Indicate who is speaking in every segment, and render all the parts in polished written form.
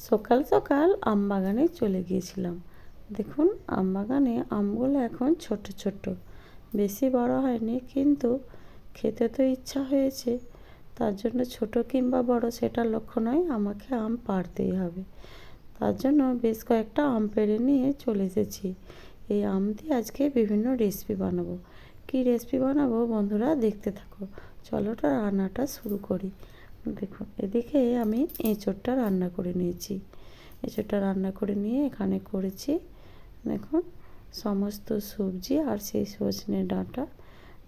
Speaker 1: সকাল সকাল আম বাগানে চলে গিয়েছিলাম। দেখুন আম বাগানে আমগুলো এখন ছোট ছোট, বেশি বড় হয়নি, কিন্তু খেতে তো ইচ্ছা হয়েছে। তার জন্য ছোট কিংবা বড় সেটা লক্ষ্য নয়, আমাকে আম পাড়তেই হবে। তার জন্য বেশ কয়েকটা আম পেড়ে নিয়ে চলে এসেছি। এই আম দিয়ে আজকে বিভিন্ন রেসিপি বানাবো। কী রেসিপি বানাবো বন্ধুরা, দেখতে থাকো। চলো রান্নাটা শুরু করি। দেখুন এদিকে আমি এঁচোড়টা রান্না করে নিয়েছি। এঁচোড়টা রান্না করে নিয়ে এখানে করেছি দেখুন সমস্ত সবজি আর সেই সজনে ডাঁটা,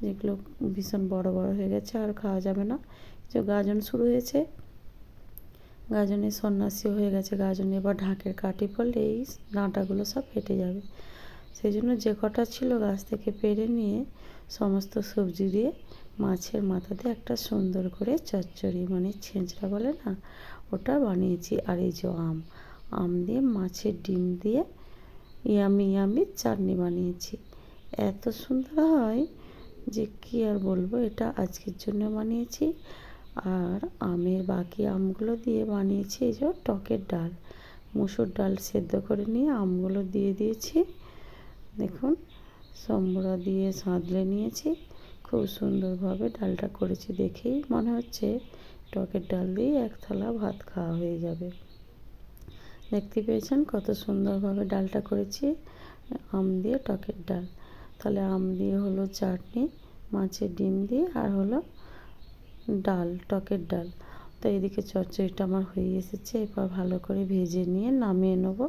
Speaker 1: যেগুলো ভীষণ বড় বড় হয়ে গেছে আর খাওয়া যাবে না। যে গাজন শুরু হয়েছে, গাজনে সন্ন্যাসী হয়ে গেছে, গাজনে এবার ঢাকের কাঠি পড়লে এই ডাঁটাগুলো সব ফেটে যাবে। সেই জন্য যে কটা ছিল গাছ থেকে পেড়ে নিয়ে সমস্ত সবজি দিয়ে মাছের মাথা দিয়ে একটা সুন্দর করে চচ্চড়ি, মানে ছেঁচড়া বলে না, ওটা বানিয়েছি। আর এই যে আম দিয়ে মাছের ডিম দিয়ে ইয়ামি ইয়ামি চাটনি বানিয়েছি। এত সুন্দর হয় যে কী আর বলবো। এটা আজকের জন্য বানিয়েছি। আর আমের বাকি আমগুলো দিয়ে বানিয়েছি এই যে টকের ডাল। মুসুর ডাল সেদ্ধ করে নিয়ে আমগুলো দিয়ে দিয়েছি। দেখুন সম্বরা দিয়ে সাঁতলে নিয়েছি। খুব সুন্দরভাবে ডালটা করেছি, দেখেই মনে হচ্ছে টকের ডাল দিয়ে এক থালা ভাত খাওয়া হয়ে যাবে। দেখতে পেয়েছেন কত সুন্দরভাবে ডালটা করেছি, আম দিয়ে টকের ডাল। তাহলে আম দিয়ে হলো চাটনি, মাছের ডিম দিয়ে, আর হলো ডাল, টকের ডাল। তো এদিকে চচ্চড়িটা আমার হয়ে এসেছে। এবার ভালো করে ভেজে নিয়ে নামিয়ে নেব।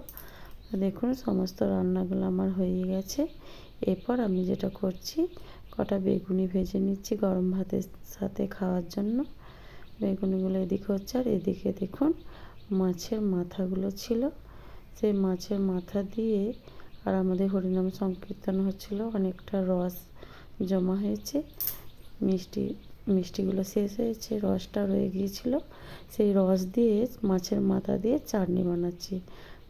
Speaker 1: দেখুন সমস্ত রান্নাগুলো আমার হয়ে গেছে। এরপর আমি যেটা করছি, কটা বেগুনি ভেজে নিচ্ছি গরম ভাতের সাথে খাওয়ার জন্য। বেগুনিগুলো এদিকে হচ্ছে, আর এদিকে দেখুন মাছের মাথাগুলো ছিল, সেই মাছের মাথা দিয়ে, আর আমাদের হরিনাম সংকীর্তন হচ্ছিল, অনেকটা রস জমা হয়েছে, মিষ্টিগুলো শেষ হয়েছে, রসটা রয়ে গিয়েছিল, সেই রস দিয়ে মাছের মাথা দিয়ে চাটনি বানাচ্ছি।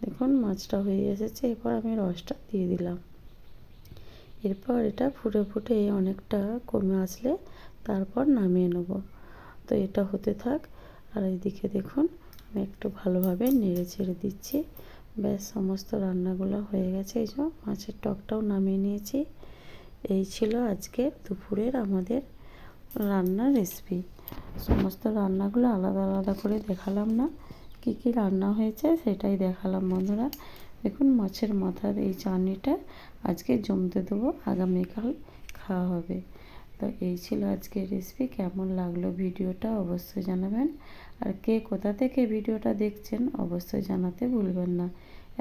Speaker 1: দেখুন মাছটা হয়ে এসেছে, এরপর আমি রসটা দিয়ে দিলাম। এরপর এটা ফুটে ফুটে অনেকটা কমে আসলে তারপর নামিয়ে নেব। তো এটা হতে থাক। আর এইদিকে দেখুন আমি একটু ভালোভাবে নেড়ে ছেড়ে দিচ্ছি। ব্যাস সমস্ত রান্নাগুলো হয়ে গেছে। এই যে মাছের টকটাও নামিয়ে নিয়েছি। এই ছিল আজকে দুপুরের আমাদের রান্নার রেসিপি। সমস্ত রান্নাগুলো আলাদা আলাদা করে দেখালাম না, কী কী রান্না হয়েছে সেটাই দেখালাম বন্ধুরা। দেখুন মাছের মাথার এই চাটনিটা আজকে জমতে দেবো, আগামীকাল খাওয়া হবে। তো এই ছিল আজকের রেসিপি। কেমন লাগলো ভিডিওটা অবশ্যই জানাবেন। আর কে কোথা থেকে ভিডিওটা দেখছেন অবশ্যই জানাতে ভুলবেন না।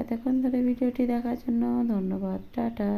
Speaker 1: এতক্ষণ ধরে ভিডিওটি দেখার জন্য ধন্যবাদ। টাটা।